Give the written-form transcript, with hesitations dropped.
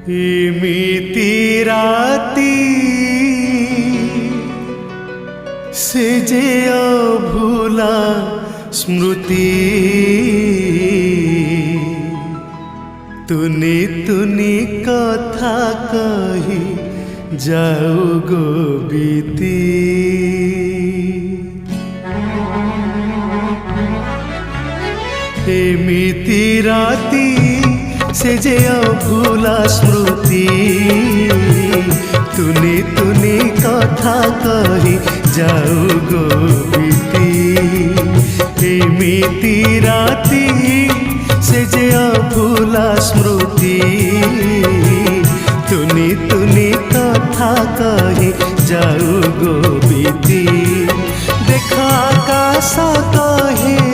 इमिति राती से जे अभूला स्मृति तुनी तुनी कथा कही जाऊ गो बीती। एमिति राती से जे अभूला स्मृति तुनी तुनी कथा कही जाऊ गो बीती। एमिति राती से जे अभूला स्मृति तुनी तुनी कथा कही जाऊ गो बीती। देखा आकाश कहे